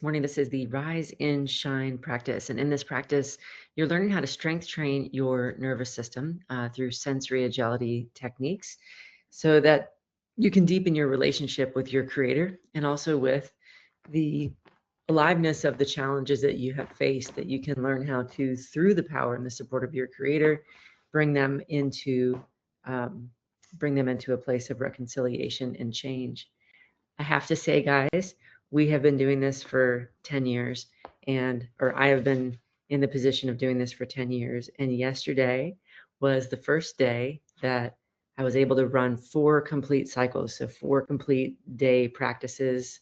this morning. This is the Rise and Shine practice. And in this practice, you're learning how to strength train your nervous system through sensory agility techniques so that you can deepen your relationship with your creator and also with the aliveness of the challenges that you have faced, that you can learn how to, through the power and the support of your creator, bring them into a place of reconciliation and change. I have to say, guys, we have been doing this for 10 years, or I have been in the position of doing this for 10 years. And yesterday was the first day that I was able to run 4 complete cycles. So 4 complete day practices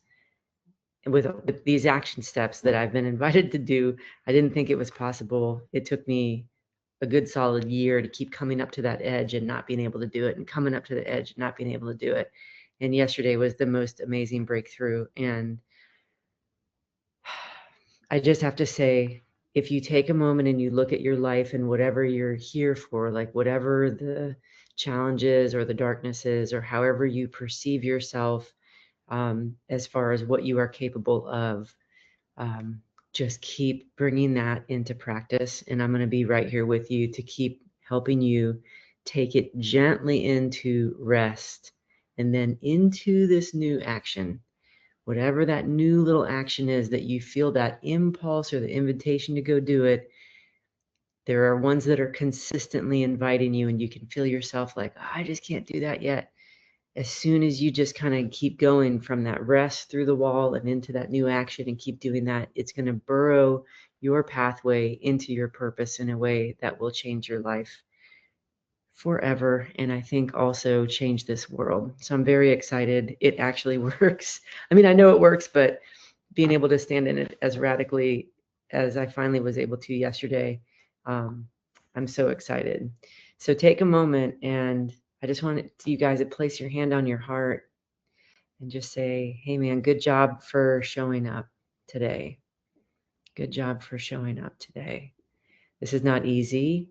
with these action steps that I've been invited to do. I didn't think it was possible. It took me a good solid year to keep coming up to that edge and not being able to do it, and coming up to the edge and not being able to do it. And yesterday was the most amazing breakthrough. And I just have to say, if you take a moment and you look at your life and whatever you're here for, like whatever the challenges or the darknesses or however you perceive yourself, as far as what you are capable of, just keep bringing that into practice. And I'm going to be right here with you to keep helping you take it gently into rest and then into this new action. Whatever that new little action is that you feel that impulse or the invitation to go do it, there are ones that are consistently inviting you, and you can feel yourself like, oh, I just can't do that yet. As soon as you just kind of keep going from that rest through the wall and into that new action and keep doing that, it's going to burrow your pathway into your purpose in a way that will change your life forever, and I think also change this world. So I'm very excited. It actually works. I mean, I know it works, but being able to stand in it as radically as I finally was able to yesterday, I'm so excited. So take a moment, and I just want you guys to place your hand on your heart and just say, hey man, good job for showing up today. Good job for showing up today. This is not easy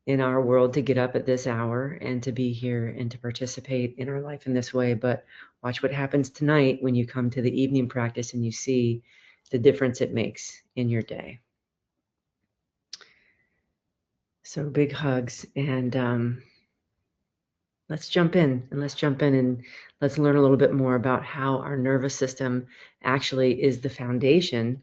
in our world to get up at this hour and to be here and to participate in our life in this way. But watch what happens tonight when you come to the evening practice and you see the difference it makes in your day. So big hugs, and let's jump in and let's learn a little bit more about how our nervous system actually is the foundation,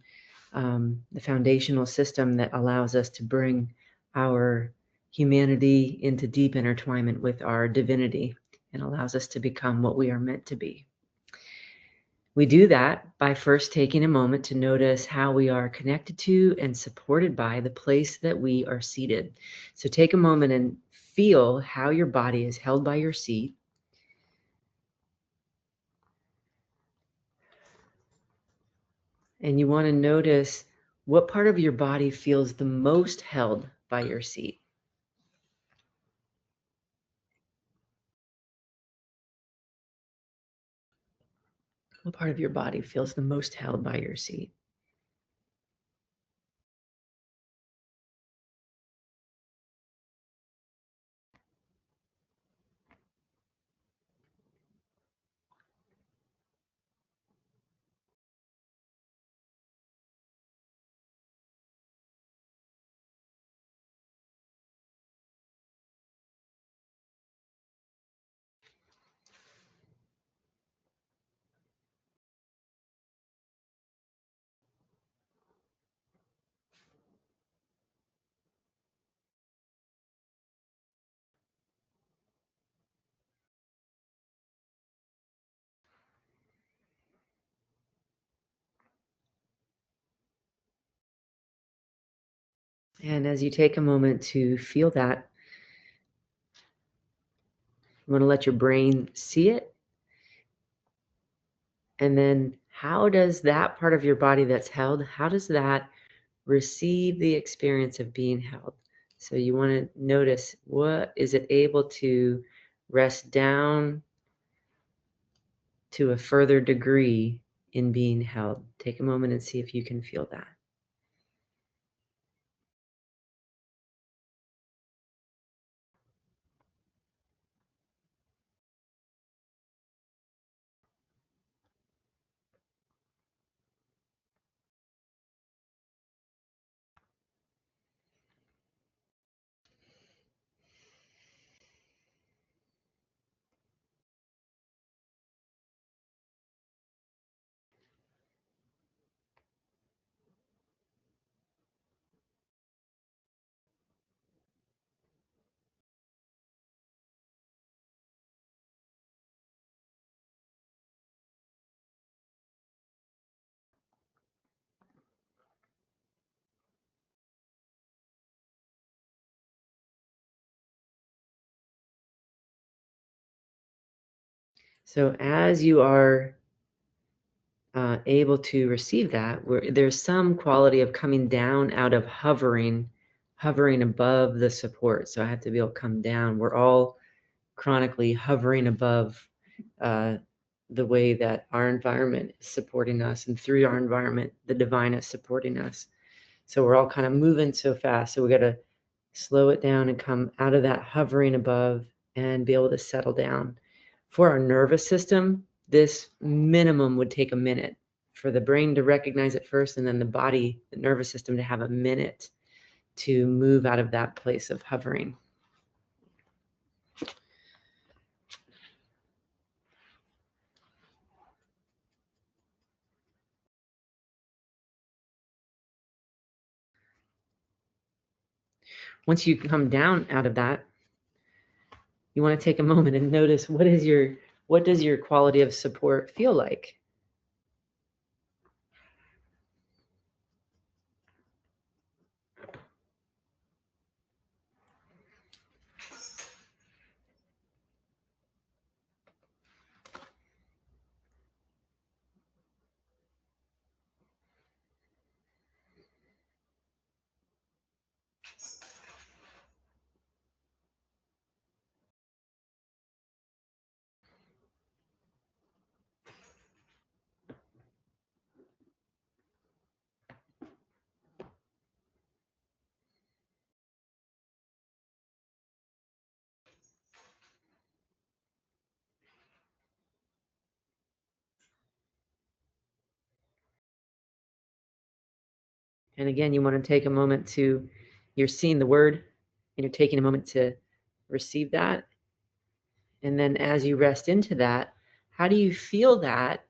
the foundational system that allows us to bring our humanity into deep intertwinement with our divinity and allows us to become what we are meant to be. We do that by first taking a moment to notice how we are connected to and supported by the place that we are seated. So take a moment and feel how your body is held by your seat. And you want to notice what part of your body feels the most held by your seat. What part of your body feels the most held by your seat? And as you take a moment to feel that, you want to let your brain see it. And then how does that part of your body that's held, how does that receive the experience of being held? So you want to notice, what is it able to rest down to a further degree in being held? Take a moment and see if you can feel that. So as you are able to receive that, there's some quality of coming down out of hovering above the support. So I have to be able to come down. We're all chronically hovering above uh, the way that our environment is supporting us, and through our environment, the divine is supporting us. So we're all kind of moving so fast. So we got to slow it down and come out of that hovering above and be able to settle down. For our nervous system, this minimum would take a minute for the brain to recognize it first, and then the body, the nervous system, to have a minute to move out of that place of hovering. Once you come down out of that, you want to take a moment and notice what does your quality of support feel like? And again, you want to take a moment to, you're seeing the word and you're taking a moment to receive that. And then as you rest into that, how do you feel that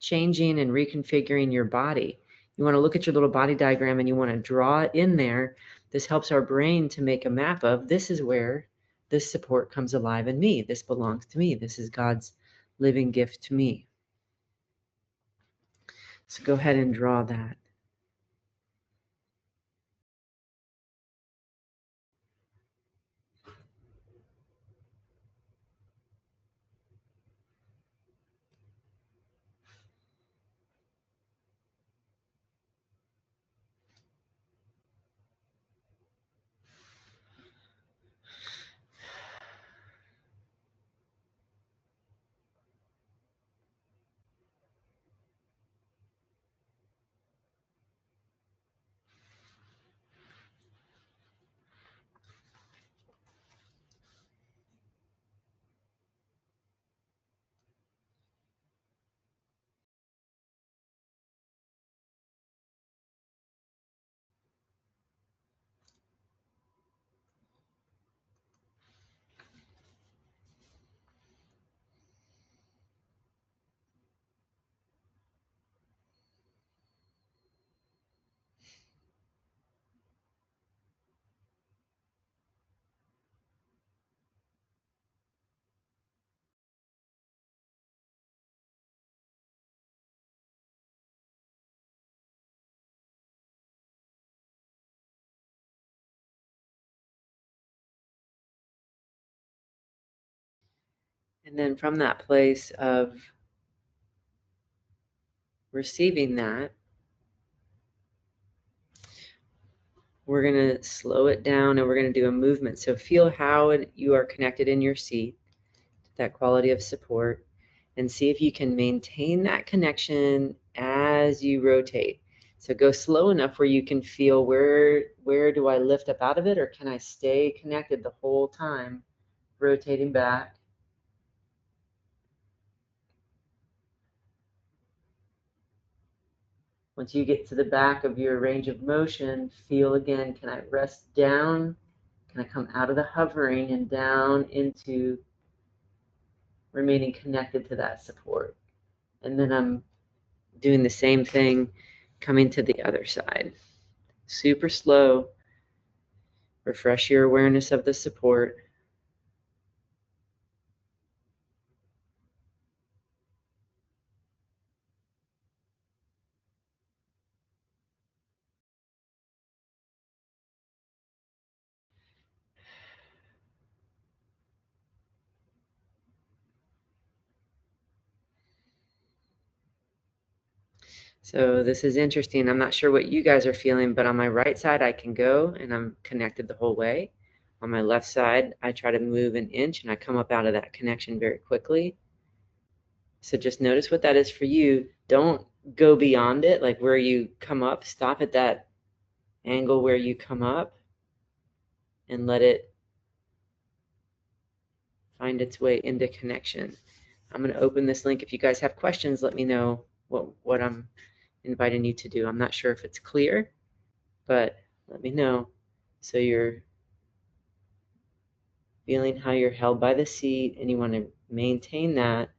changing and reconfiguring your body? You want to look at your little body diagram and you want to draw it in there. This helps our brain to make a map of, this is where this support comes alive in me. This belongs to me. This is God's living gift to me. So go ahead and draw that. And then from that place of receiving that, we're going to slow it down and we're going to do a movement. So feel how you are connected in your seat, that quality of support, and see if you can maintain that connection as you rotate. So go slow enough where you can feel where do I lift up out of it, or can I stay connected the whole time, rotating back. Once you get to the back of your range of motion, feel again, can I rest down? Can I come out of the hovering and down into remaining connected to that support? And then I'm doing the same thing, coming to the other side. Super slow. Refresh your awareness of the support. So this is interesting. I'm not sure what you guys are feeling, but on my right side, I can go and I'm connected the whole way. On my left side, I try to move an inch and I come up out of that connection very quickly. So just notice what that is for you. Don't go beyond it, like where you come up. Stop at that angle where you come up and let it find its way into connection. I'm going to open this link. If you guys have questions, let me know what I'm inviting you to do. I'm not sure if it's clear, but let me know. So you're feeling how you're held by the seat and you want to maintain that.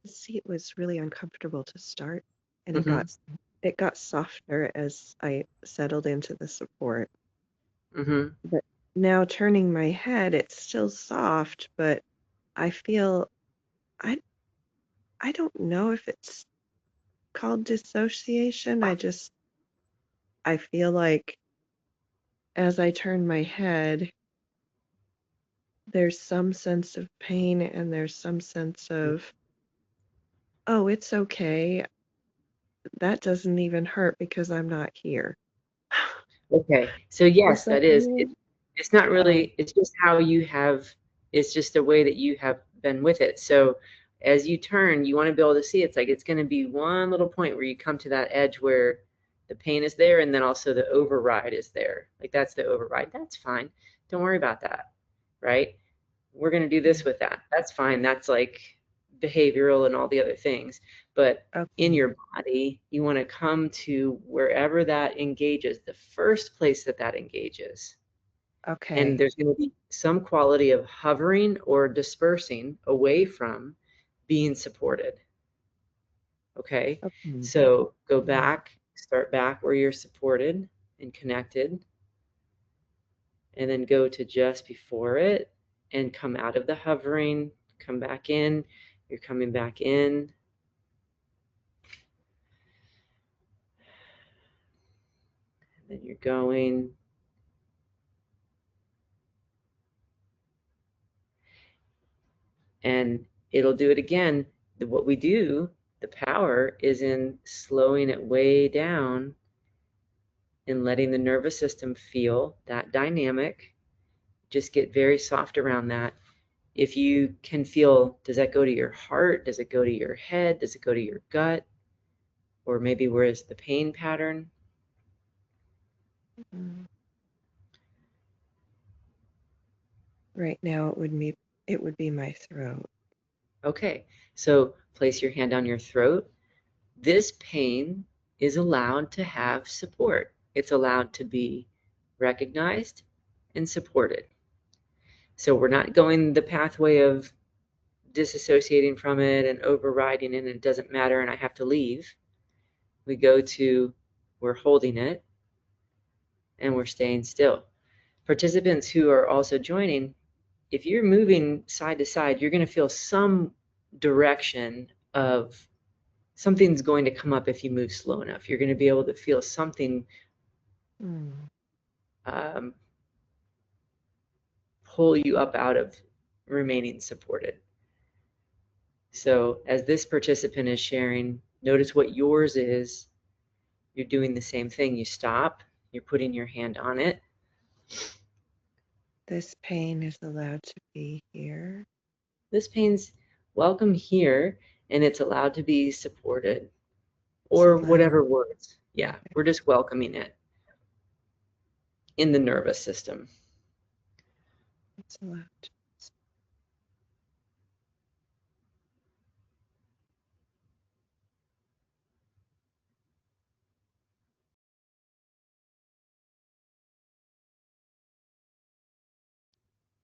The seat was really uncomfortable to start, and Mm-hmm. it got softer as I settled into the support. Mm-hmm. But now turning my head, it's still soft, but I feel I I don't know if it's called dissociation. I feel like as I turn my head, there's some sense of pain and there's some sense of, oh, it's okay. That doesn't even hurt because I'm not here. Okay, so Is yes, that that is weird? it's not Oh, really, it's just how you have, it's just the way that you have been with it. So as you turn, you want to be able to see it's like it's going to be one little point where you come to that edge where the pain is there and then also the override is there. Like that's the override. That's fine. Don't worry about that, right? We're going to do this with that. That's fine. That's like behavioral and all the other things. But in okay. your body, you want to come to wherever that engages, the first place that that engages. And Okay. there's going to be some quality of hovering or dispersing away from being supported. Okay. Okay. So go Yeah. back, start back where you're supported and connected, and then go to just before it and come out of the hovering, come back in. You're coming back in, and then you're going, and it'll do it again. What we do, the power is in slowing it way down and letting the nervous system feel that dynamic. Just get very soft around that. If you can feel, does that go to your heart? Does it go to your head? Does it go to your gut? Or maybe where is the pain pattern? Mm. Right now it would be my throat. Okay, so place your hand on your throat. This pain is allowed to have support. It's allowed to be recognized and supported. So we're not going the pathway of disassociating from it and overriding it and it doesn't matter and I have to leave. We go to, we're holding it and we're staying still. Participants who are also joining, if you're moving side to side, you're going to feel some direction of something's going to come up if you move slow enough. You're going to be able to feel something Mm. um, pull you up out of remaining supported. So as this participant is sharing, notice what yours is. You're doing the same thing. You stop, you're putting your hand on it. This pain is allowed to be here. This pain's welcome here and it's allowed to be supported It's or allowed. whatever words. Yeah, Okay. we're just welcoming it in the nervous system. It's allowed.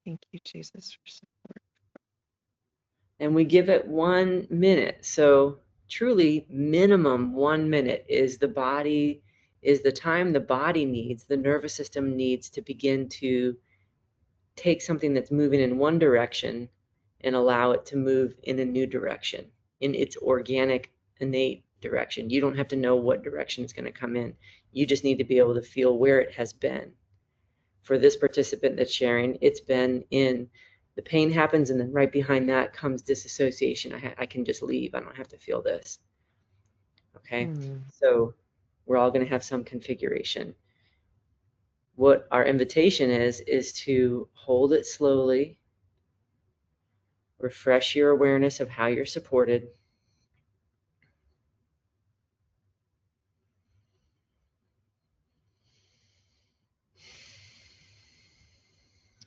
Thank you, Jesus, for support. And we give it 1 minute. So truly minimum 1 minute is the body, is the time the body needs, the nervous system needs to begin to take something that's moving in one direction and allow it to move in a new direction, in its organic, innate direction. You don't have to know what direction it's going to come in. You just need to be able to feel where it has been. For this participant that's sharing, it's been in the pain happens, and then right behind that comes disassociation. I can just leave. I don't have to feel this. Okay, so we're all going to have some configuration. What our invitation is to hold it slowly, refresh your awareness of how you're supported,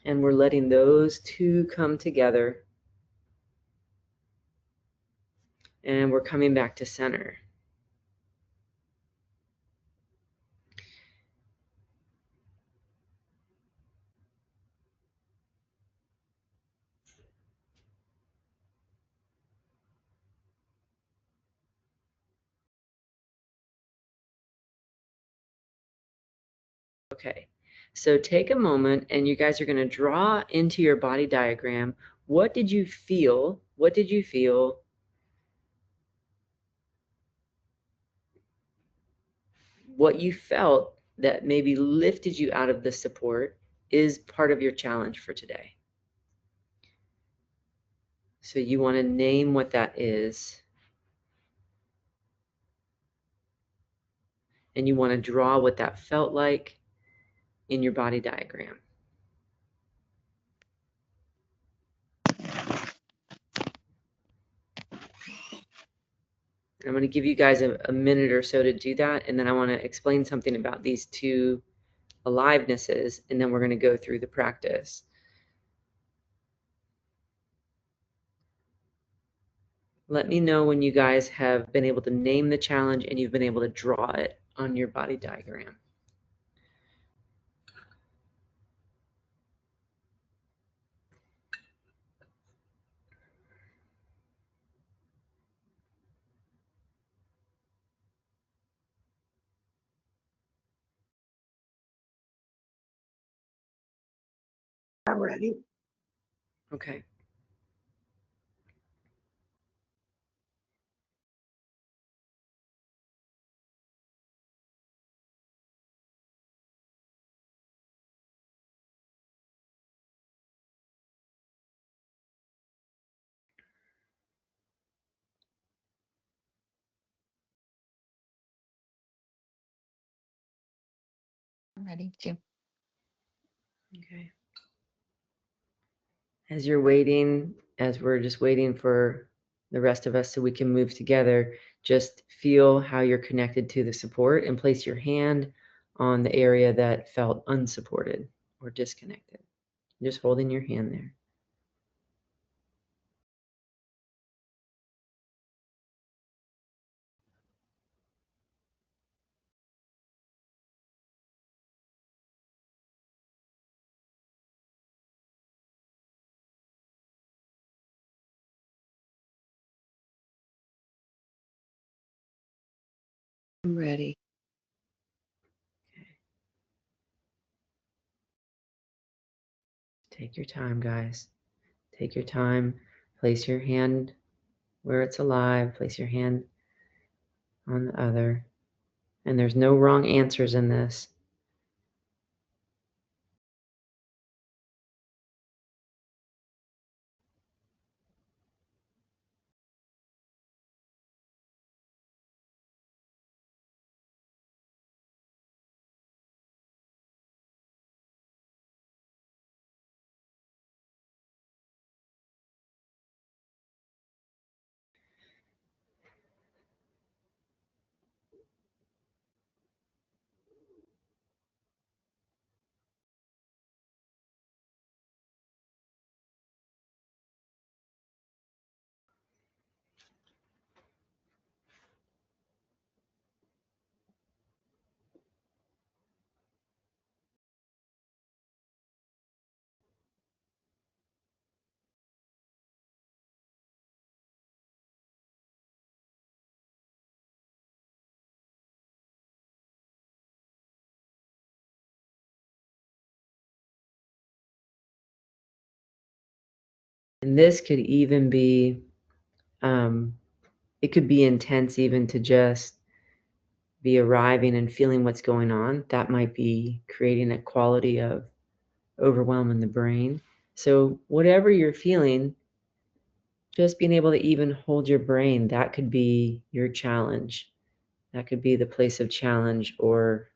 and we're letting those two come together, and we're coming back to center. Okay, so take a moment and you guys are going to draw into your body diagram. What did you feel? What did you feel? What you felt that maybe lifted you out of the support is part of your challenge for today. So you want to name what that is, and you want to draw what that felt like in your body diagram. I'm going to give you guys a minute or so to do that, and then I want to explain something about these two alivenesses, and then we're going to go through the practice. Let me know when you guys have been able to name the challenge and you've been able to draw it on your body diagram. I'm ready. Okay. I'm ready too. Okay. As you're waiting, as we're just waiting for the rest of us so we can move together, just feel how you're connected to the support and place your hand on the area that felt unsupported or disconnected. Just holding your hand there. I'm ready. Take your time, guys. Take your time. Place your hand where it's alive. Place your hand on the other. And there's no wrong answers in this. And this could even be, it could be intense even to just be arriving and feeling what's going on. That might be creating a quality of overwhelm in the brain. So whatever you're feeling, just being able to even hold your brain, that could be your challenge. That could be the place of challenge or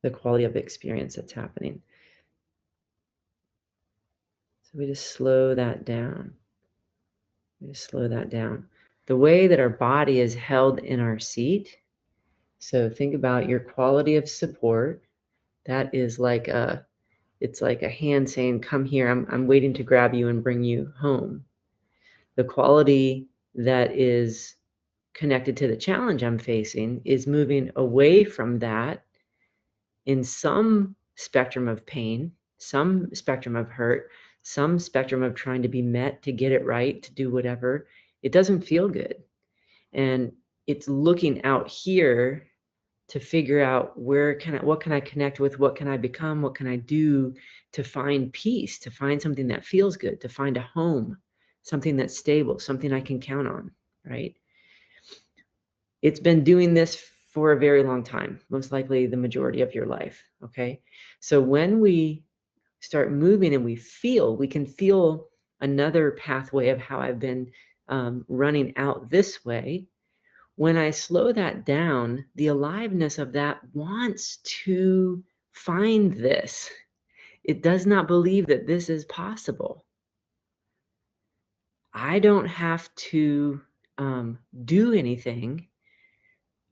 the quality of experience that's happening. So we just slow that down. We just slow that down. The way that our body is held in our seat. So think about your quality of support. That is like it's like a hand saying, come here, I'm waiting to grab you and bring you home. The quality that is connected to the challenge I'm facing is moving away from that in some spectrum of pain, some spectrum of hurt, some spectrum of trying to be met, to get it right, to do whatever. It doesn't feel good. And it's looking out here to figure out what can I connect with, what can I become, what can I do to find peace, to find something that feels good, to find a home, something that's stable, something I can count on, right? It's been doing this for a very long time, most likely the majority of your life, okay? So when we start moving and we can feel another pathway of how I've been running out this way. When I slow that down, the aliveness of that wants to find this. It does not believe that this is possible. I don't have to do anything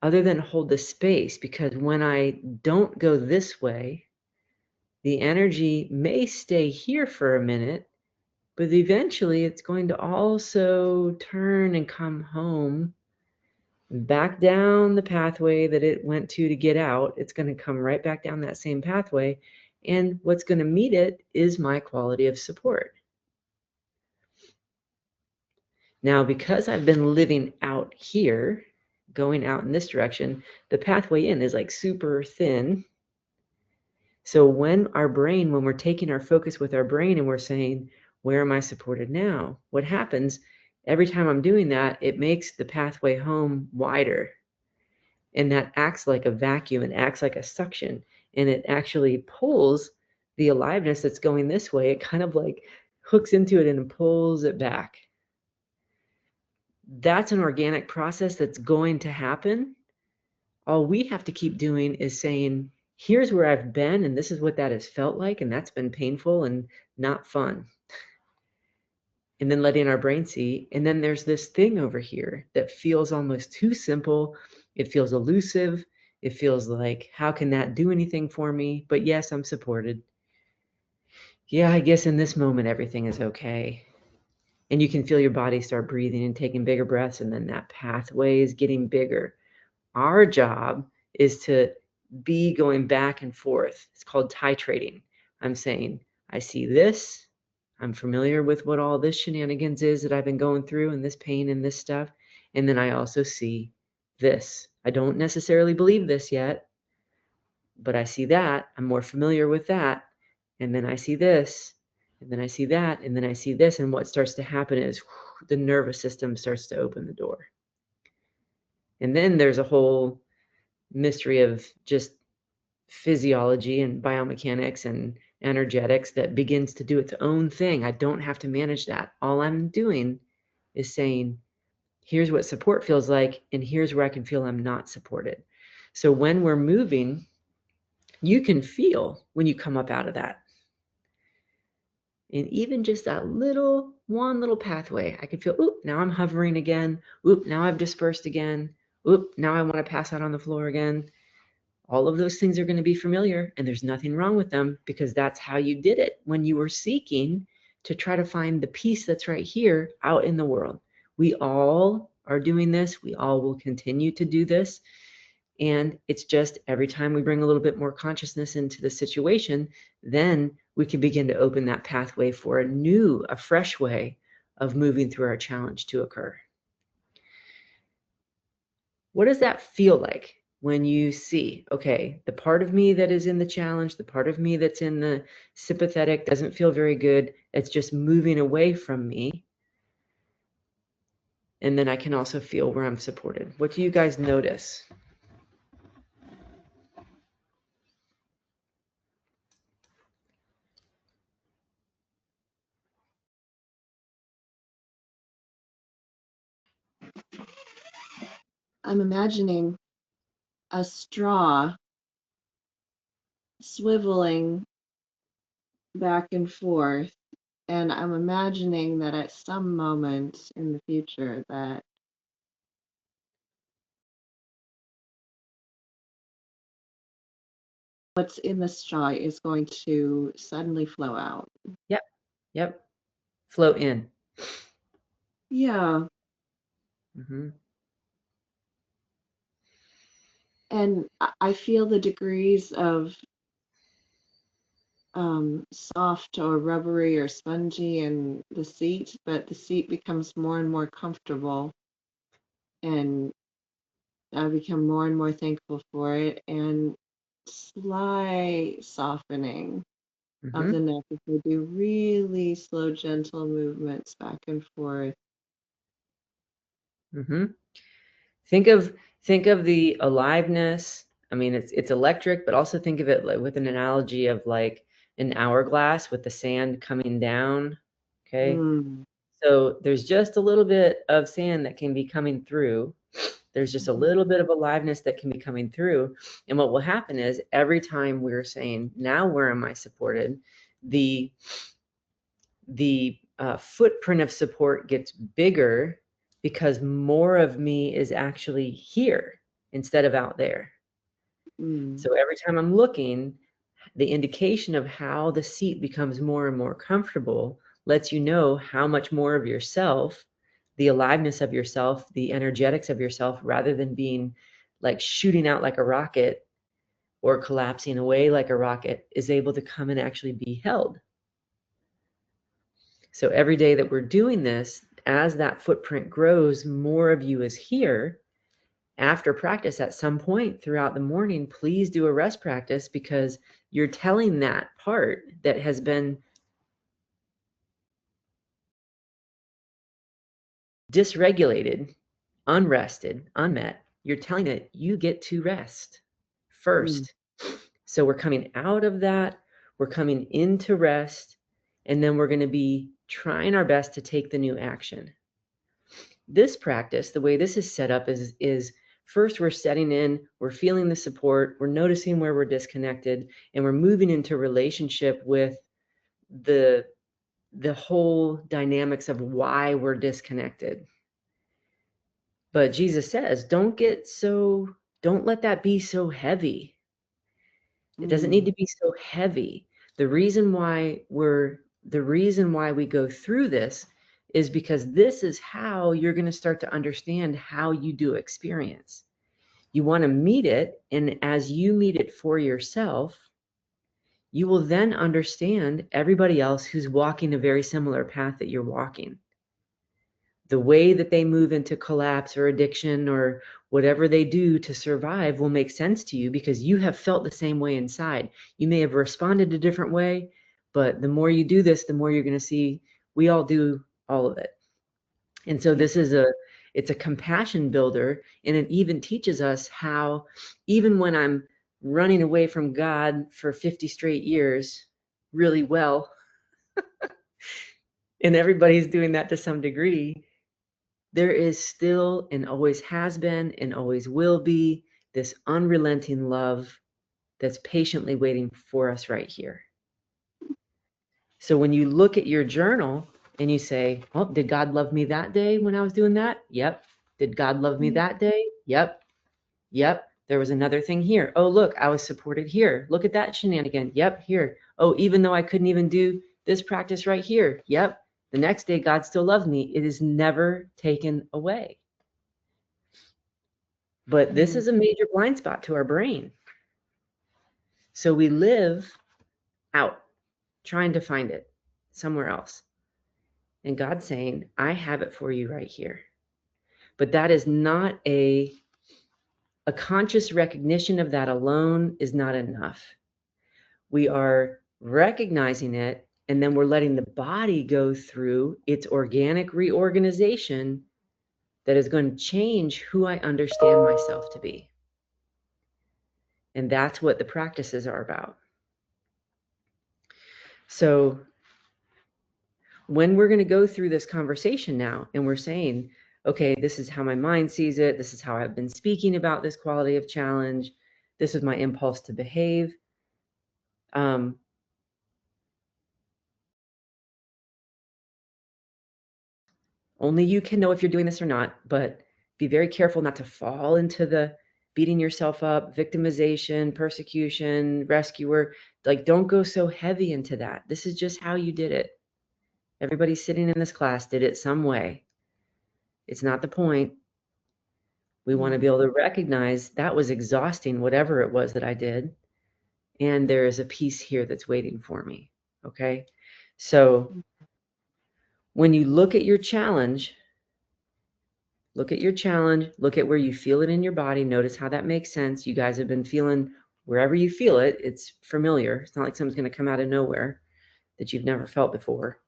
other than hold the space, because when I don't go this way, the energy may stay here for a minute, but eventually it's going to also turn and come home back down the pathway that it went to get out. It's going to come right back down that same pathway. And what's going to meet it is my quality of support. Now, because I've been living out here, going out in this direction, the pathway in is like super thin. So when we're taking our focus with our brain and we're saying, where am I supported now? What happens every time I'm doing that, it makes the pathway home wider. And that acts like a vacuum, it acts like a suction, and it actually pulls the aliveness that's going this way. It kind of like hooks into it and pulls it back. That's an organic process that's going to happen. All we have to keep doing is saying, here's where I've been, and this is what that has felt like, and that's been painful and not fun. And then letting our brain see. And then there's this thing over here that feels almost too simple. It feels elusive. It feels like, how can that do anything for me? But yes, I'm supported. Yeah, I guess in this moment, everything is okay. And you can feel your body start breathing and taking bigger breaths. And then that pathway is getting bigger. Our job is to be going back and forth. It's called titrating. I'm saying, I see this. I'm familiar with what all this shenanigans is that I've been going through, and this pain and this stuff. And then I also see this. I don't necessarily believe this yet, but I see that. I'm more familiar with that. And then I see this, and then I see that, and then I see this. And what starts to happen is the nervous system starts to open the door. And then there's a whole mystery of just physiology and biomechanics and energetics that begins to do its own thing. I don't have to manage that. All I'm doing is saying, here's what support feels like, and here's where I can feel I'm not supported. So when we're moving, you can feel when you come up out of that. And even just that one little pathway, I can feel, oop, now I'm hovering again. Oop, now I've dispersed again. Oop, now I want to pass out on the floor again. All of those things are going to be familiar, and there's nothing wrong with them, because that's how you did it when you were seeking to try to find the peace that's right here out in the world. We all are doing this. We all will continue to do this. And it's just every time we bring a little bit more consciousness into the situation, then we can begin to open that pathway for a fresh way of moving through our challenge to occur. What does that feel like? when you see, okay, the part of me that is in the challenge, the part of me that's in the sympathetic doesn't feel very good. It's just moving away from me. And then I can also feel where I'm supported. What do you guys notice? I'm imagining a straw swiveling back and forth, and I'm imagining that at some moment in the future that what's in the straw is going to suddenly flow out. Yep. Yep. Flow in. Yeah, Mm-hmm. and I feel the degrees of soft or rubbery or spongy in the seat, but the seat becomes more and more comfortable, and I become more and more thankful for it, and slight softening of Mm-hmm. the neck if we do really slow, gentle movements back and forth. Mm-hmm. Think of the aliveness. I mean, it's electric, but also think of it like with an analogy of like an hourglass with the sand coming down. Okay. Mm. So there's just a little bit of sand that can be coming through. There's just a Mhm. little bit of aliveness that can be coming through. And what will happen is every time we're saying, now where am I supported? The footprint of support gets bigger because more of me is actually here instead of out there. Mm. So every time I'm looking, the indication of how the seat becomes more and more comfortable lets you know how much more of yourself, the aliveness of yourself, the energetics of yourself, rather than being like shooting out like a rocket or collapsing away like a rocket, is able to come and actually be held. So every day that we're doing this, as that footprint grows, more of you is here. After practice, at some point throughout the morning, please do a rest practice, because you're telling that part that has been dysregulated, unrested, unmet, you're telling it you get to rest Mm. first. So we're coming out of that, we're coming into rest, and then we're going to be trying our best to take the new action. This practice, the way this is set up is first we're setting in, we're feeling the support, we're noticing where we're disconnected, and we're moving into relationship with the the whole dynamics of why we're disconnected. But Jesus says, don't let that be so heavy. It doesn't need Mm. to be so heavy. The reason why we go through this is because this is how you're going to start to understand how you do experience. You want to meet it, and as you meet it for yourself, you will then understand everybody else who's walking a very similar path that you're walking. The way that they move into collapse or addiction or whatever they do to survive will make sense to you because you have felt the same way inside. You may have responded a different way, but the more you do this, the more you're going to see we all do all of it. And so Yeah. it's a compassion builder, and it even teaches us how, even when I'm running away from God for 50 straight years really well, and everybody's doing that to some degree, there is still, and always has been and always will be, this unrelenting love that's patiently waiting for us right here. So when you look at your journal and you say, "Oh, did God love me that day when I was doing that?" Yep. Did God love me Mm. that day? Yep. Yep. There was another thing here. Oh, look, I was supported here. Look at that shenanigan. Yep, here. Oh, even though I couldn't even do this practice right here. Yep. The next day, God still loved me. It is never taken away. But this Mm. is a major blind spot to our brain. So we live out trying to find it somewhere else. And God's saying, I have it for you right here. But that is not A conscious recognition of that alone is not enough. We are recognizing it, and then we're letting the body go through its organic reorganization that is going to change who I understand myself to be. And that's what the practices are about. So when we're going to go through this conversation now, and we're saying, okay, this is how my mind sees it. This is how I've been speaking about this quality of challenge. This is my impulse to behave. Only you can know if you're doing this or not, but be very careful not to fall into the beating yourself up, victimization, persecution, rescuer. Like, don't go so heavy into that. This is just how you did it. Everybody sitting in this class did it some way. It's not the point. We want to be able to recognize that was exhausting, whatever it was that I did. And there is a piece here that's waiting for me. Okay. So when you look at your challenge, look at where you feel it in your body. Notice how that makes sense. You guys have been feeling wherever you feel it. It's familiar. It's not like something's going to come out of nowhere that you've never felt before.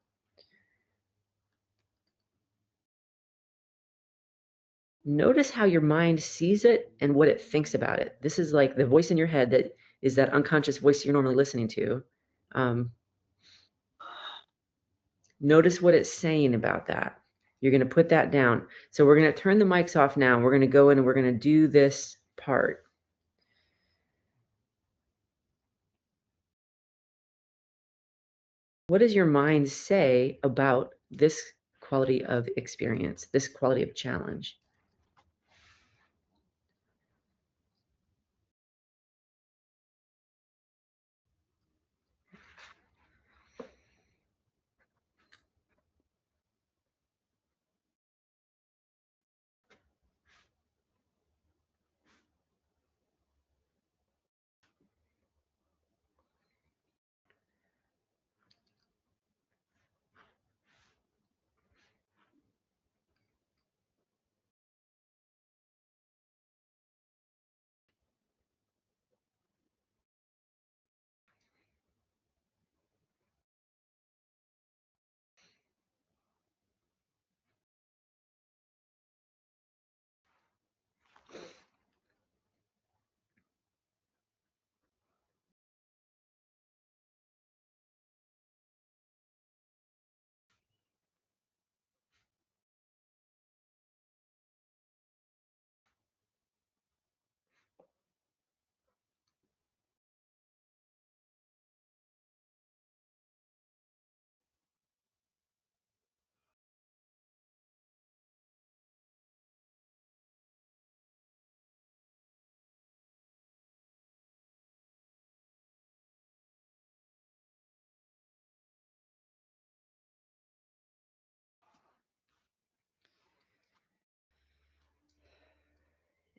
Notice how your mind sees it and what it thinks about it. This is like the voice in your head that is that unconscious voice you're normally listening to. Notice what it's saying about that. You're going to put that down. So we're going to turn the mics off now. We're going to go in and we're going to do this part. What does your mind say about this quality of experience, this quality of challenge?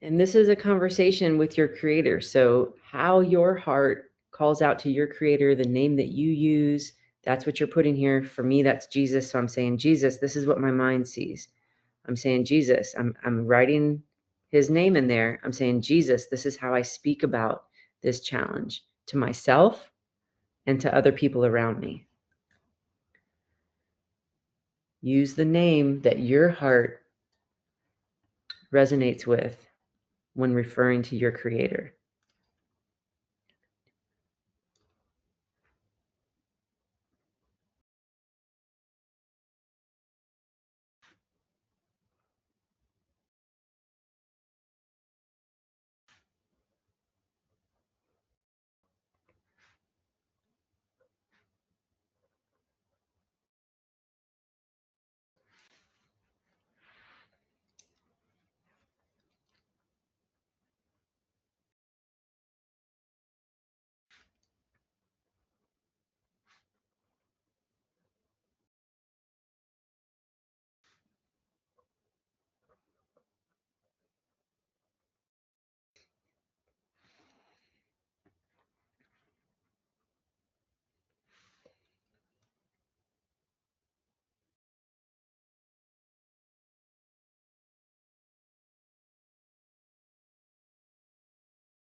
And this is a conversation with your creator. So, how your heart calls out to your creator, the name that you use, that's what you're putting here. For me, that's Jesus. So, I'm saying, Jesus, this is what my mind sees. I'm saying, Jesus, I'm writing his name in there. I'm saying, Jesus, this is how I speak about this challenge to myself and to other people around me. Use the name that your heart resonates with when referring to your creator.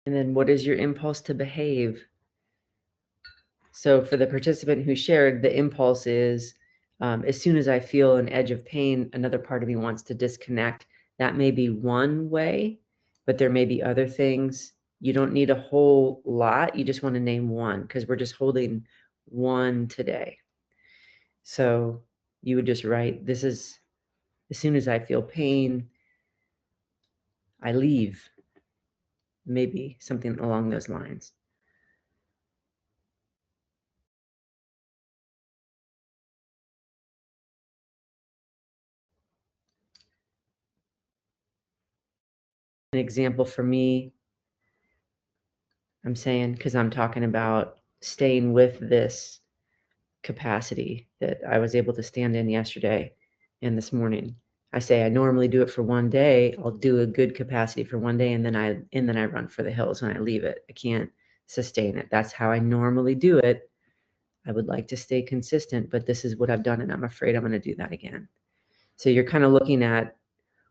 And then what is your impulse to behave? So for the participant who shared, the impulse is, as soon as I feel an edge of pain, another part of me wants to disconnect. That may be one way, but there may be other things. You don't need a whole lot. You just want to name one because we're just holding one today. So you would just write, this is, as soon as I feel pain, I leave. Maybe something along those lines. An example for me, I'm saying, because I'm talking about staying with this capacity that I was able to stand in yesterday and this morning. I say I normally do it for one day. I'll do a good capacity for one day and then I run for the hills and I leave it. I can't sustain it. That's how I normally do it. I would like to stay consistent, but this is what I've done and I'm afraid I'm going to do that again. So you're kind of looking at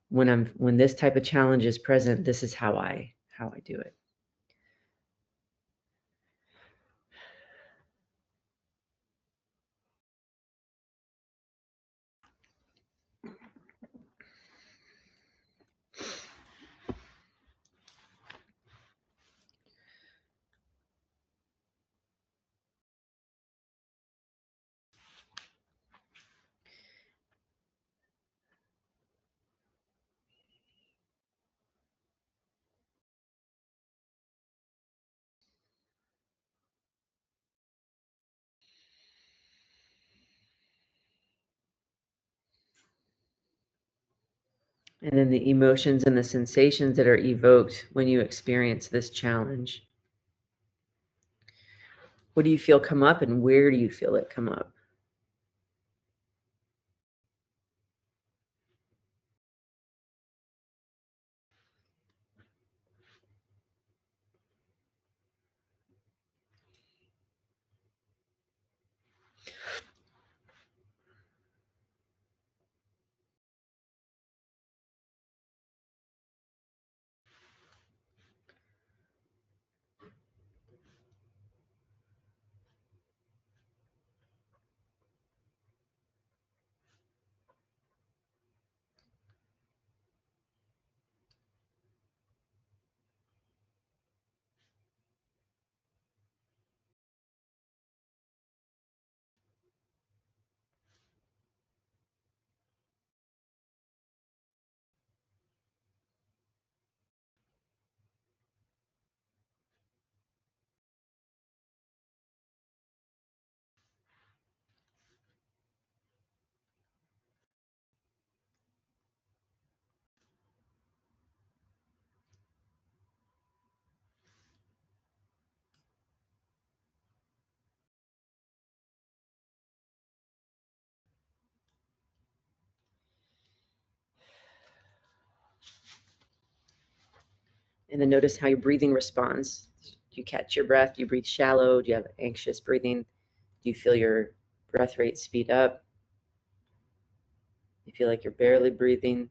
when this type of challenge is present, this is how I do it. And then the emotions and the sensations that are evoked when you experience this challenge. What do you feel come up and where do you feel it come up? And then notice how your breathing responds. Do you catch your breath? Do you breathe shallow? Do you have anxious breathing? Do you feel your breath rate speed up? Do you feel like you're barely breathing?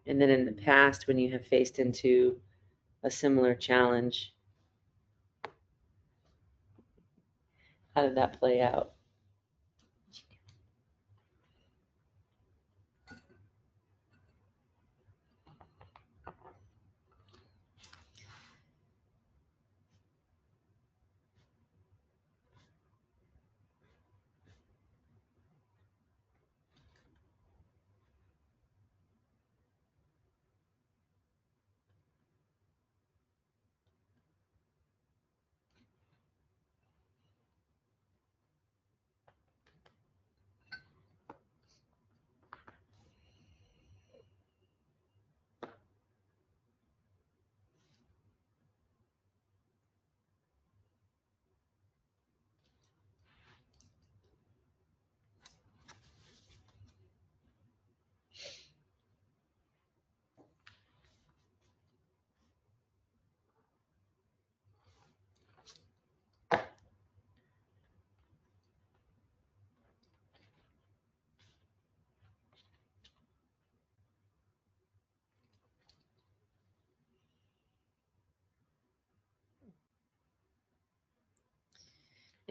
And then in the past, when you have faced into a similar challenge, how did that play out?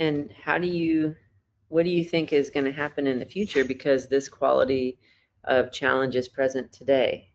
And what do you think is going to happen in the future because this quality of challenge is present today?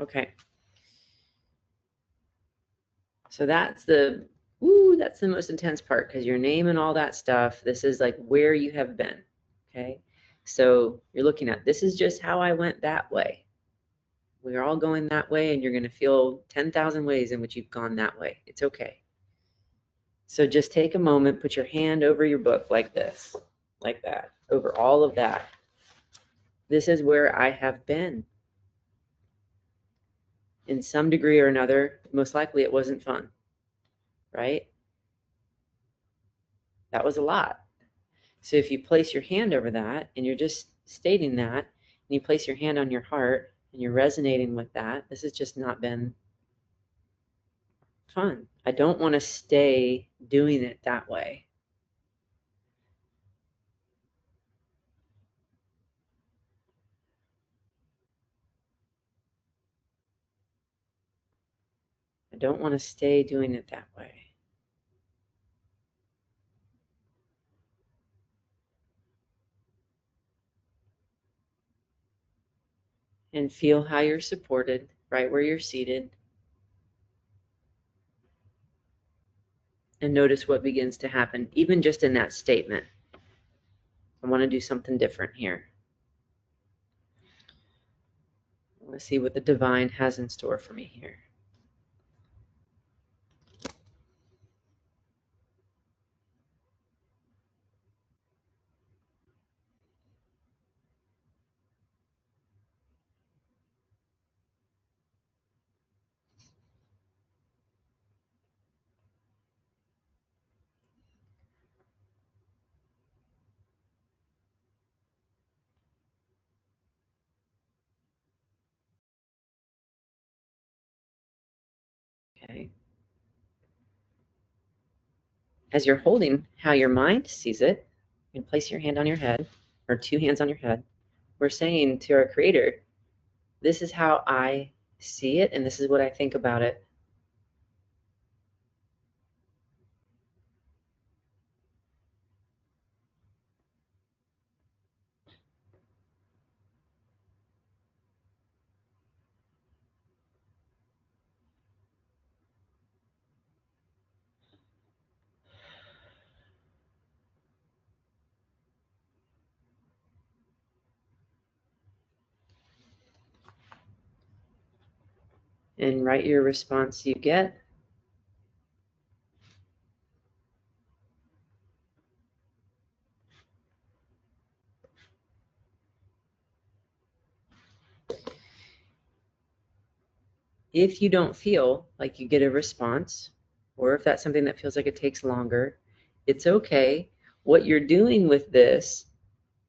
Okay. So that's the most intense part because your name and all that stuff, this is like where you have been. Okay. So you're looking at this is just how I went that way. We're all going that way, and you're going to feel 10,000 ways in which you've gone that way. It's okay. So just take a moment, put your hand over your book like this, like that, over all of that. This is where I have been. In some degree or another, most likely it wasn't fun, right? That was a lot. So if you place your hand over that and you're just stating that, and you place your hand on your heart and you're resonating with that, this has just not been fun. I don't want to stay doing it that way. I don't want to stay doing it that way. And feel how you're supported right where you're seated. And notice what begins to happen, even just in that statement. I want to do something different here. I want to see what the divine has in store for me here. Okay. As you're holding how your mind sees it, you can place your hand on your head or two hands on your head. We're saying to our creator, this is how I see it and this is what I think about it. And write your response you get. If you don't feel like you get a response, or if that's something that feels like it takes longer, it's okay. What you're doing with this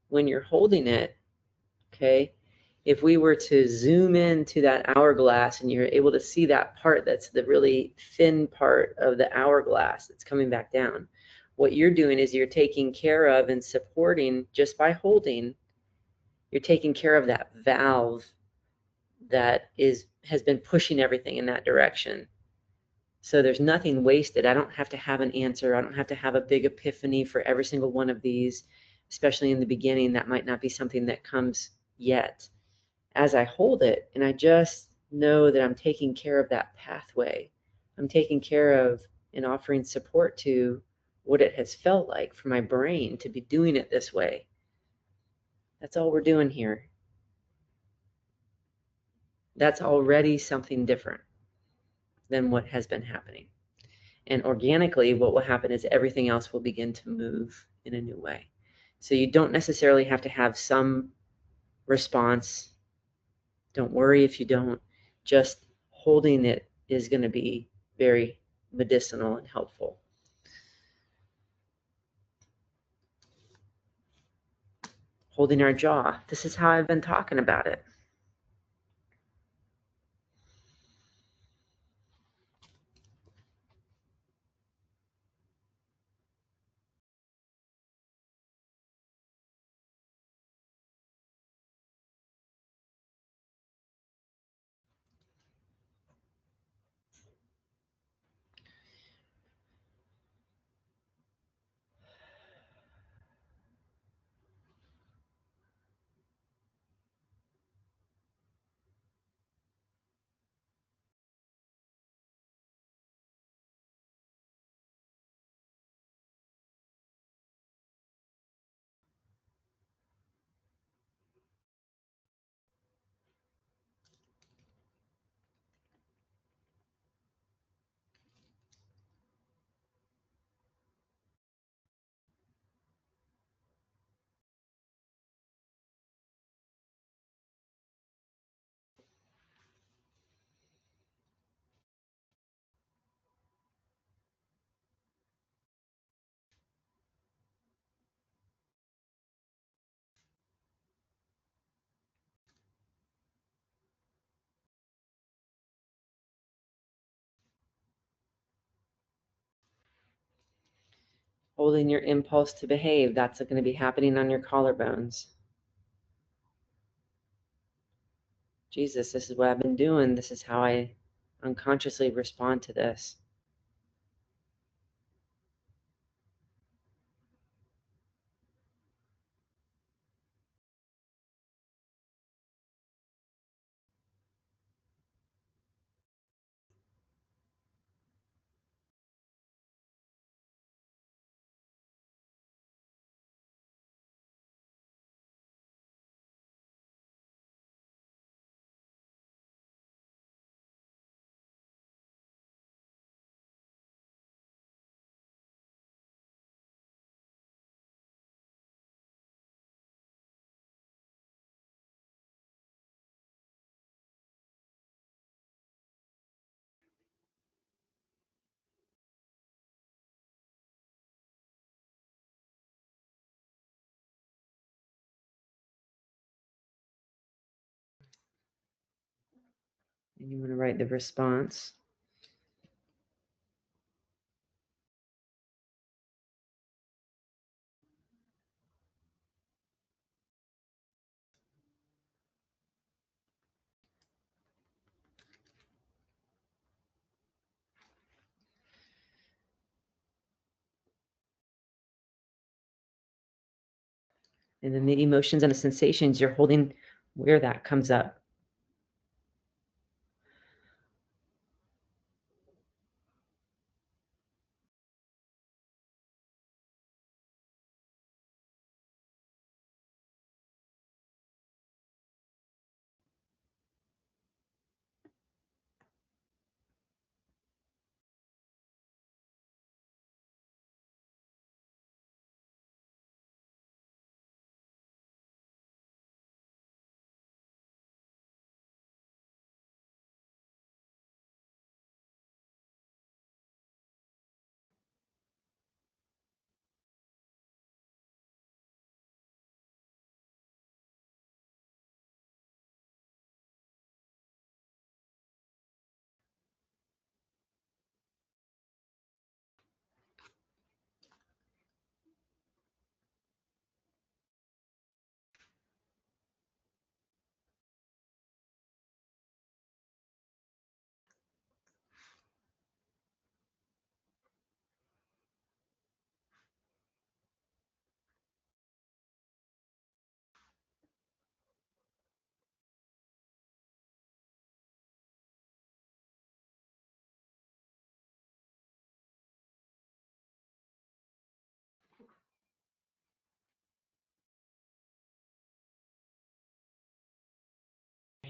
when you're holding it, okay, if we were to zoom into that hourglass and you're able to see that part that's the really thin part of the hourglass that's coming back down, what you're doing is you're taking care of and supporting just by holding, you're taking care of that valve that has been pushing everything in that direction. So there's nothing wasted. I don't have to have an answer. I don't have to have a big epiphany for every single one of these, especially in the beginning. That might not be something that comes yet. As I hold it, and I just know that I'm taking care of that pathway. I'm taking care of and offering support to what it has felt like for my brain to be doing it this way. That's all we're doing here. That's already something different than what has been happening. And organically, what will happen is everything else will begin to move in a new way. So you don't necessarily have to have some response. Don't worry if you don't. Just holding it is going to be very medicinal and helpful. Holding our jaw. This is how I've been talking about it. Holding your impulse to behave. That's going to be happening on your collarbones. Jesus, this is what I've been doing. This is how I unconsciously respond to this. And you want to write the response. And then the emotions and the sensations you're holding where that comes up.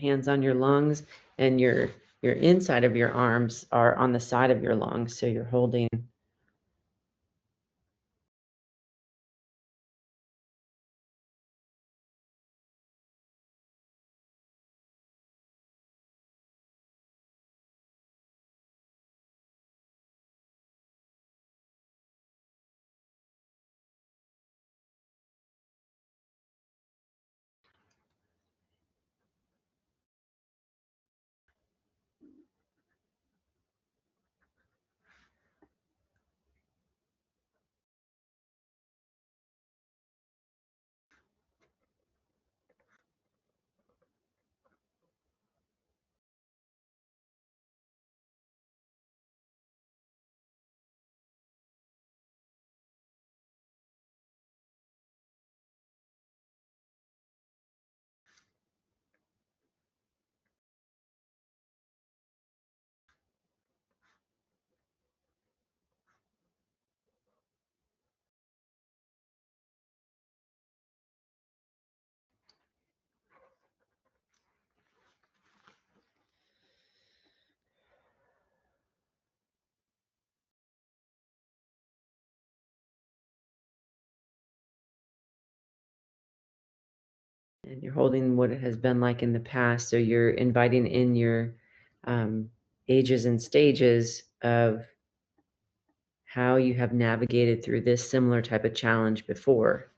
Hands on your lungs, and your inside of your arms are on the side of your lungs, so you're holding. And you're holding what it has been like in the past. So you're inviting in your um, ages and stages of how you have navigated through this similar type of challenge before.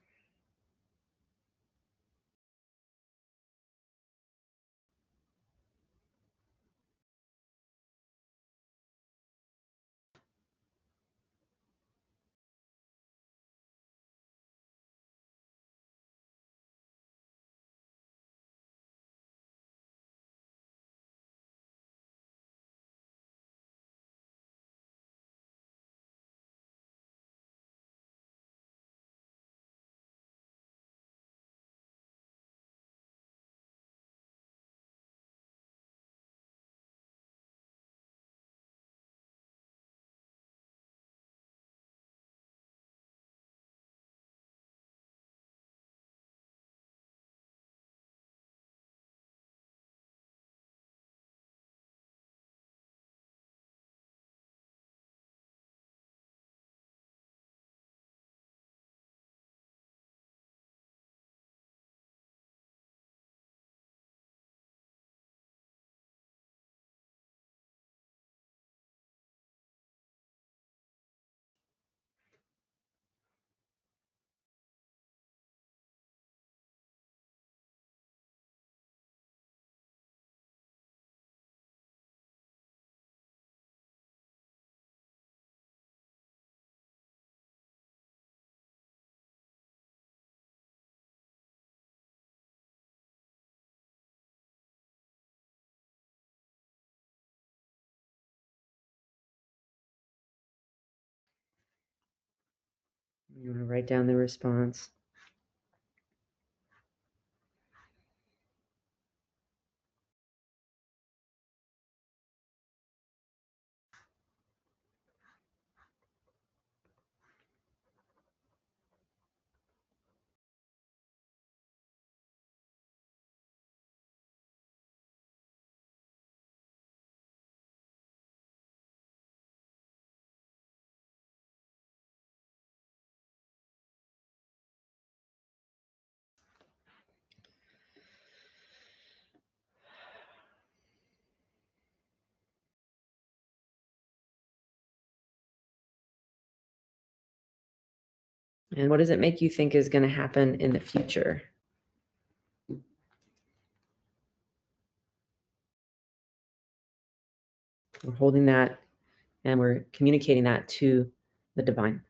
You want to write down the response. And what does it make you think is going to happen in the future? We're holding that and we're communicating that to the divine.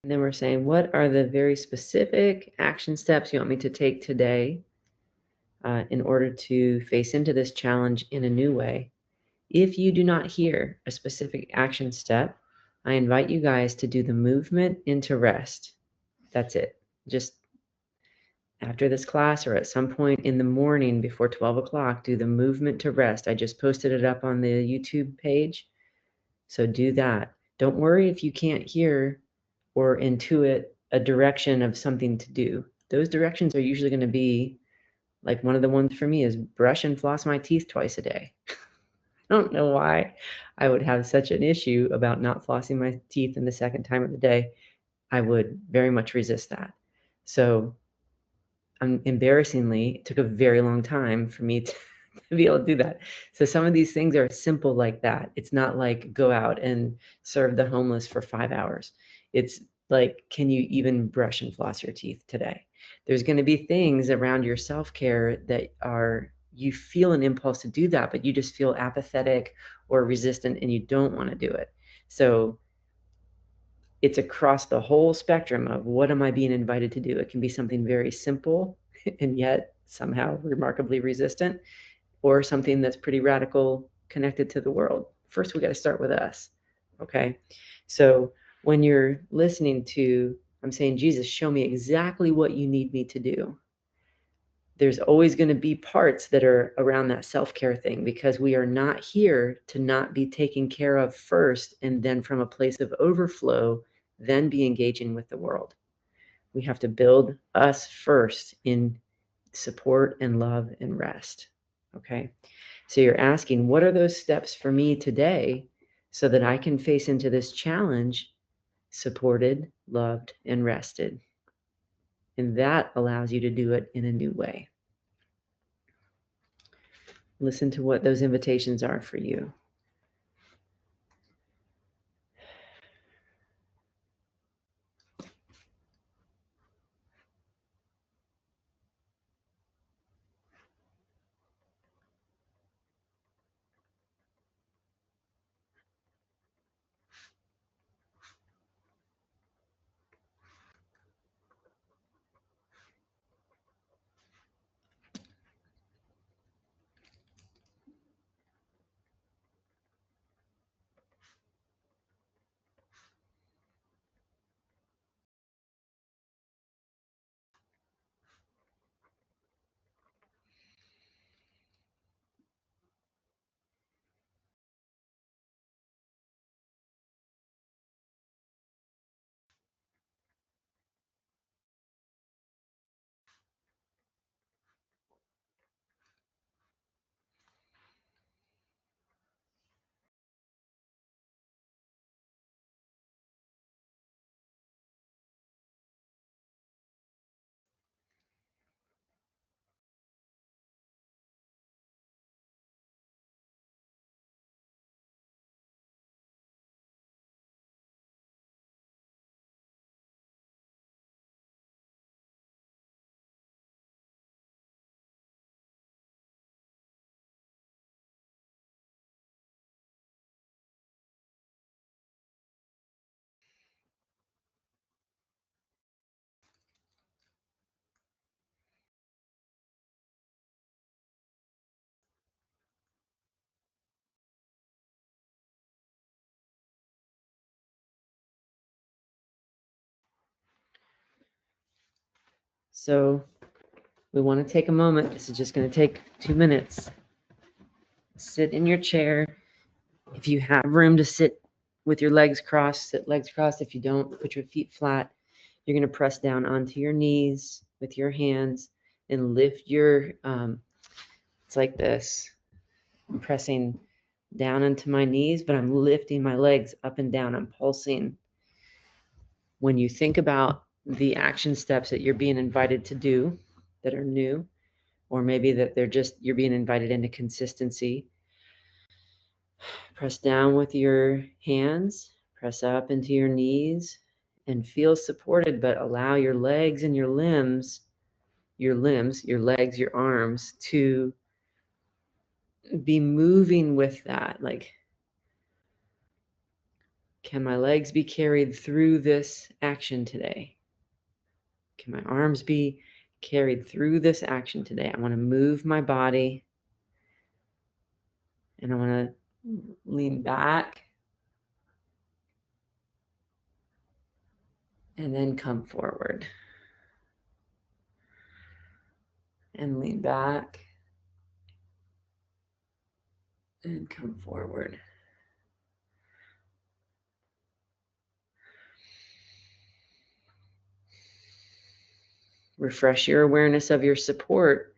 And then we're saying, what are the very specific action steps you want me to take today in order to face into this challenge in a new way? If you do not hear a specific action step, I invite you guys to do the movement into rest. That's it. Just after this class or at some point in the morning before 12 o'clock, do the movement to rest. I just posted it up on the YouTube page. So do that. Don't worry if you can't hear or intuit a direction of something to do. Those directions are usually going to be like one of the ones for me is brush and floss my teeth twice a day. I don't know why I would have such an issue about not flossing my teeth in the second time of the day. I would very much resist that. So embarrassingly, it took a very long time for me to be able to do that. So some of these things are simple like that. It's not like go out and serve the homeless for 5 hours. It's like, can you even brush and floss your teeth today? There's going to be things around your self-care that are, you feel an impulse to do that, but you just feel apathetic or resistant and you don't want to do it. So it's across the whole spectrum of what am I being invited to do? It can be something very simple and yet somehow remarkably resistant, or something that's pretty radical connected to the world. First, we got to start with us. Okay. So when you're listening to, I'm saying, Jesus, show me exactly what you need me to do. There's always going to be parts that are around that self-care thing because we are not here to not be taken care of first and then from a place of overflow, then be engaging with the world. We have to build us first in support and love and rest. Okay. So you're asking, what are those steps for me today so that I can face into this challenge supported, loved, and rested? And that allows you to do it in a new way. Listen to what those invitations are for you. So we want to take a moment. This is just going to take 2 minutes. Sit in your chair. If you have room to sit with your legs crossed, sit legs crossed. If you don't, put your feet flat. You're going to press down onto your knees with your hands and lift your, it's like this. I'm pressing down into my knees, but I'm lifting my legs up and down. I'm pulsing. When you think about the action steps that you're being invited to do that are new, or maybe that they're just, you're being invited into consistency, press down with your hands, press up into your knees, and feel supported, but allow your legs and your limbs, your legs, your arms to be moving with that. Like, Can my legs be carried through this action today? Can my arms be carried through this action today? I want to move my body and I want to lean back and then come forward and lean back and come forward. Refresh your awareness of your support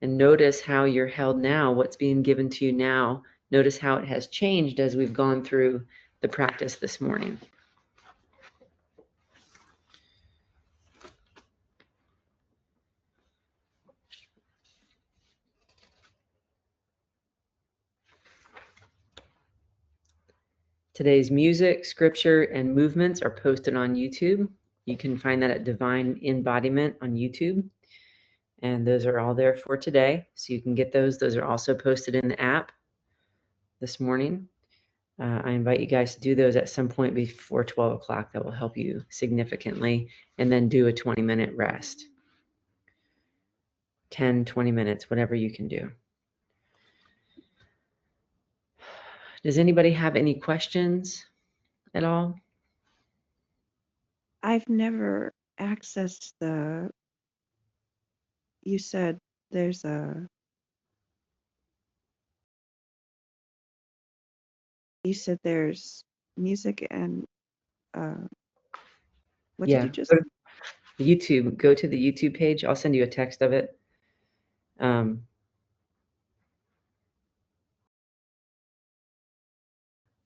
and notice how you're held now, what's being given to you now. Notice how it has changed as we've gone through the practice this morning. Today's music, scripture, and movements are posted on YouTube. You can find that at Divine Embodiment on YouTube. And those are all there for today. So you can get those. Those are also posted in the app this morning. I invite you guys to do those at some point before 12 o'clock. That will help you significantly. And then do a 20-minute rest. 10, 20 minutes, whatever you can do. Does anybody have any questions at all? I've never accessed you said there's there's music and what did Yeah. you just say? YouTube. Go to the YouTube page. I'll send you a text of it.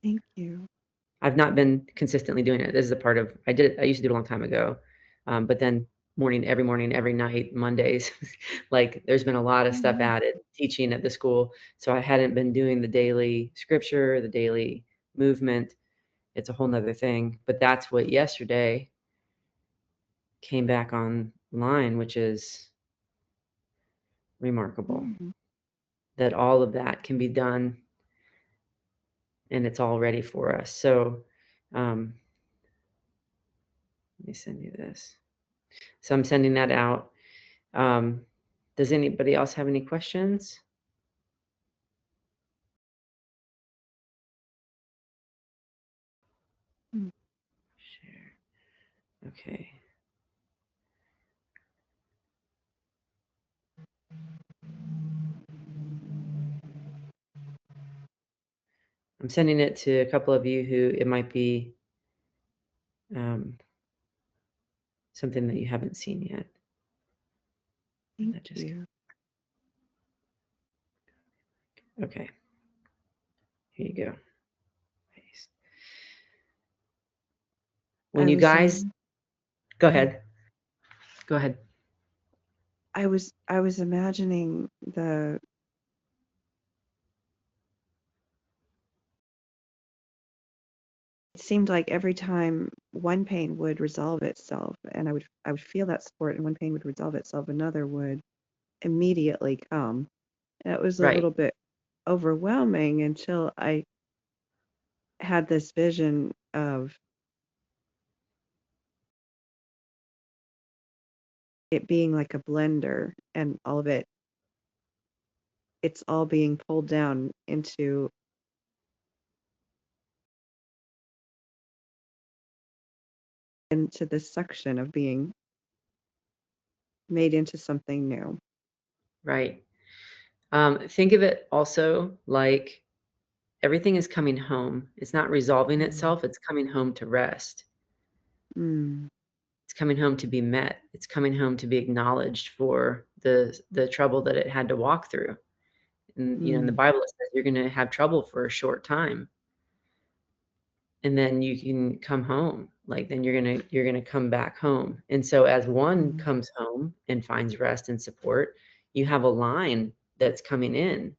Thank you. I've not been consistently doing it. This is a part of, I used to do it a long time ago. But then every morning, every night, Mondays, like there's been a lot of stuff added, teaching at the school. So I hadn't been doing the daily scripture, the daily movement. It's a whole nother thing. But that's what yesterday came back online, which is remarkable. Mm-hmm. That all of that can be done and it's all ready for us. So let me send you this. So I'm sending that out. Does anybody else have any questions? Share. Okay. I'm sending it to a couple of you who it might be something that you haven't seen yet. Thank you. Okay. Here you go. Paste. When I you was guys, go ahead. Go ahead. I was imagining it seemed like every time one pain would resolve itself and I would feel that support and one pain would resolve itself, another would immediately come. And it was a Right. little bit overwhelming until I had this vision of it being like a blender and all of it's all being pulled down into this suction of being made into something new. Right. Think of it also like everything is coming home. It's not resolving itself. It's coming home to rest. Mm. It's coming home to be met. It's coming home to be acknowledged for the trouble that it had to walk through. And in the Mm. Bible it says you're going to have trouble for a short time, and then you can come home. Like then you're gonna come back home. And so as one Mm. comes home and finds rest and support, you have a line that's coming in.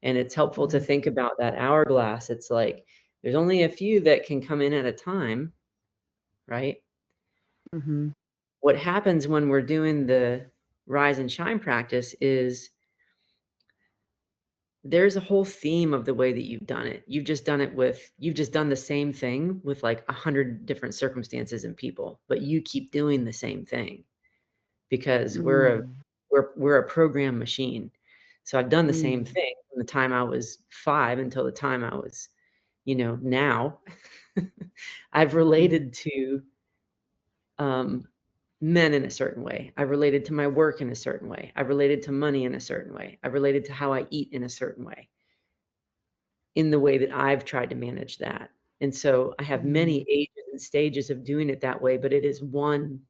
And it's helpful to Mm. think about that hourglass. It's like there's only a few that can come in at a time, right? Mm-hmm. What happens when we're doing the rise and shine practice is there's a whole theme of the way that you've done it. You've just done the same thing with like 100 different circumstances and people, but you keep doing the same thing because Mm, we're a program machine. So I've done the same mm, thing from the time I was 5 until the time I was, now. I've mm, related to um, men in a certain way. I've related to my work in a certain way. I've related to money in a certain way. I've related to how I eat in a certain way, in the way that I've tried to manage that. And so I have many mm, ages and stages of doing it that way, but it is one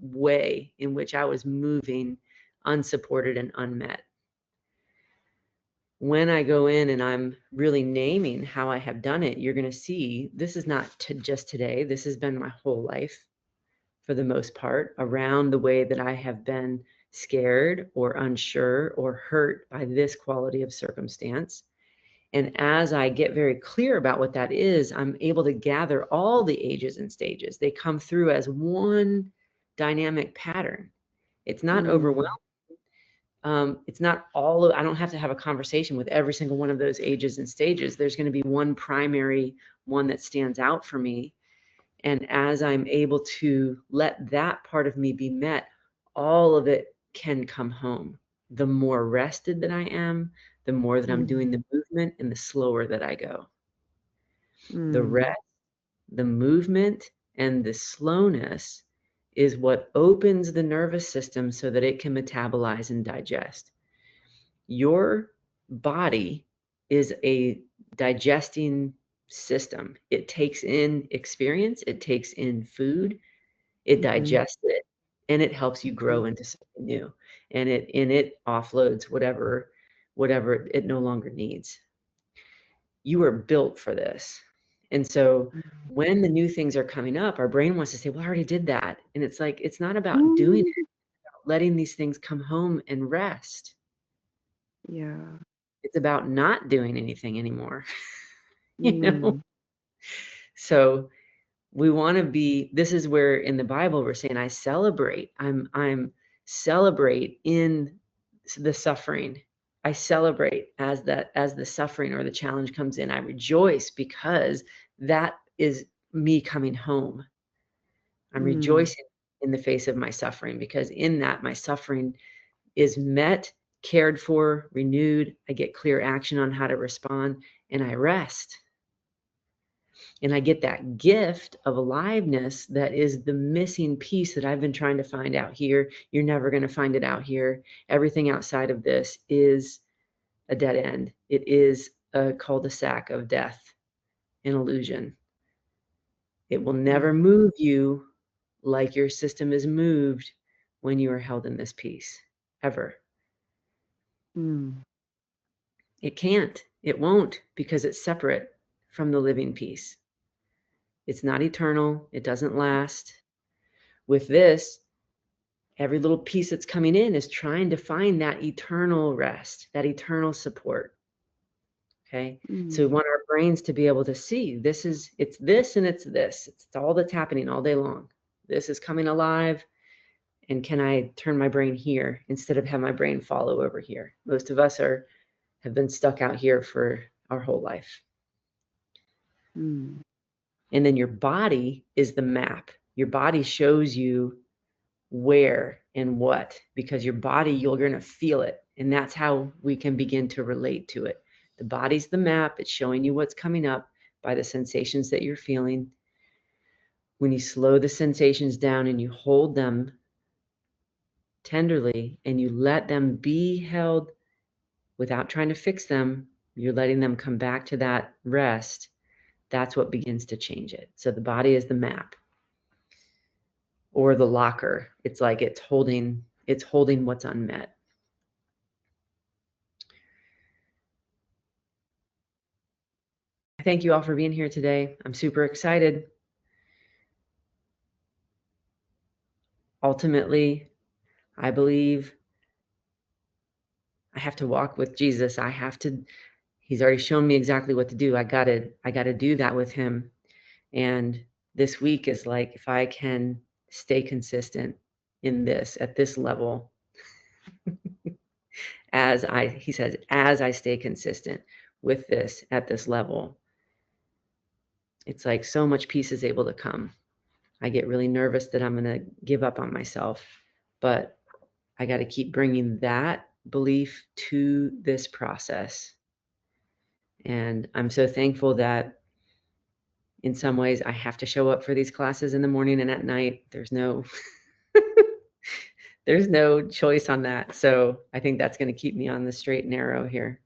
way in which I was moving unsupported and unmet. When I go in and I'm really naming how I have done it, you're going to see this is not just today. This has been my whole life for the most part, around the way that I have been scared or unsure or hurt by this quality of circumstance. And as I get very clear about what that is, I'm able to gather all the ages and stages. They come through as one dynamic pattern. It's not overwhelming. mm, It's not all of, I don't have to have a conversation with every single one of those ages and stages. There's going to be one primary one that stands out for me. And as I'm able to let that part of me be met, all of it can come home. The more rested that I am, the more that I'm mm, doing the movement and the slower that I go. The mm, rest, the movement, and the slowness is what opens the nervous system so that it can metabolize and digest. Your body is a digesting system. It takes in experience, it takes in food, it mhm, digests it, and it helps you mhm, grow into something new. And it offloads whatever it no longer needs. You are built for this. And so when the new things are coming up, our brain wants to say, well, I already did that. And it's like, it's not about doing it, mm. letting these things come home and rest. Yeah. It's about not doing anything anymore, you know? Mm, So we want to be, this is where in the Bible we're saying, I celebrate. I'm celebrate in the suffering. I celebrate as the suffering or the challenge comes in. I rejoice because that is me coming home. I'm mm, rejoicing in the face of my suffering because in that my suffering is met, cared for, renewed. I get clear action on how to respond, and I rest. And I get that gift of aliveness that is the missing piece that I've been trying to find out here. You're never going to find it out here. Everything outside of this is a dead end. It is a cul-de-sac of death, an illusion. It will never mm, move you like your system is moved when you are held in this peace, ever. mm, It can't. It won't because it's separate from the living peace. It's not eternal. It doesn't last. With this, every little piece that's coming in is trying to find that eternal rest, that eternal support. Okay. So we mm, want our brains to be able to see it's this and it's this. It's all that's happening all day long. This is coming alive. And can I turn my brain here instead of have my brain follow over here? Most of us have been stuck out here for our whole life. mm, And then your body is the map. Your body shows you where and what, because your body, you're going to feel it. And that's how we can begin to relate to it. The body's the map. It's showing you what's coming up by the sensations that you're feeling. When you slow the sensations down and you hold them tenderly and you let them be held without trying to fix them, you're letting them come back to that rest. That's what begins to change it. So the body is the map or the locker. It's like it's holding what's unmet. Thank you all for being here today. I'm super excited. Ultimately, I believe I have to walk with Jesus. He's already shown me exactly what to do. I gotta do that with him. And this week is like, if I can stay consistent in this, at this level, he says, as I stay consistent with this at this level, it's like so much peace is able to come. I get really nervous that I'm going to give up on myself, but I got to keep bringing that belief to this process. And I'm so thankful that in some ways I have to show up for these classes in the morning and at night. There's no there's no choice on that. So I think that's going to keep me on the straight and narrow here.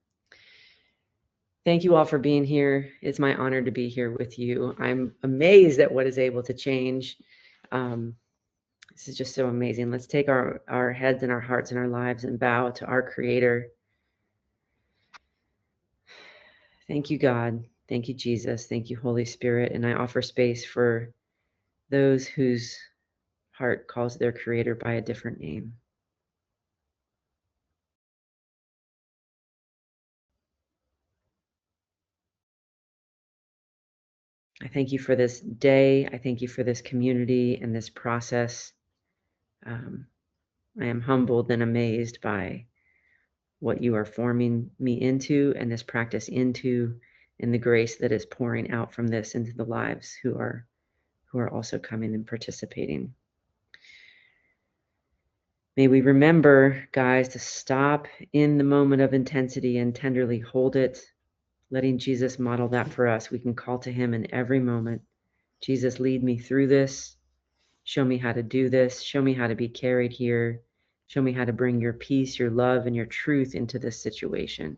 Thank you all for being here. It's my honor to be here with you. I'm amazed at what is able to change. This is just so amazing. Let's take our heads and our hearts and our lives and bow to our Creator. Thank you, God. Thank you, Jesus. Thank you, Holy Spirit. And I offer space for those whose heart calls their Creator by a different name. I thank you for this day. I thank you for this community and this process. I am humbled and amazed by what you are forming me into and this practice into, and the grace that is pouring out from this into the lives who are also coming and participating. May we remember, guys, to stop in the moment of intensity and tenderly hold it, letting Jesus model that for us. We can call to him in every moment. Jesus, lead me through this. Show me how to do this. Show me how to be carried here. Show me how to bring your peace, your love, and your truth into this situation.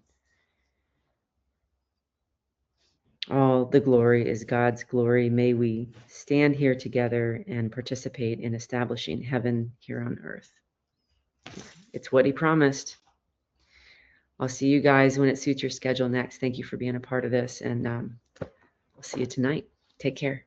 All the glory is God's glory. May we stand here together and participate in establishing heaven here on earth. It's what he promised. I'll see you guys when it suits your schedule next. Thank you for being a part of this, and I'll see you tonight. Take care.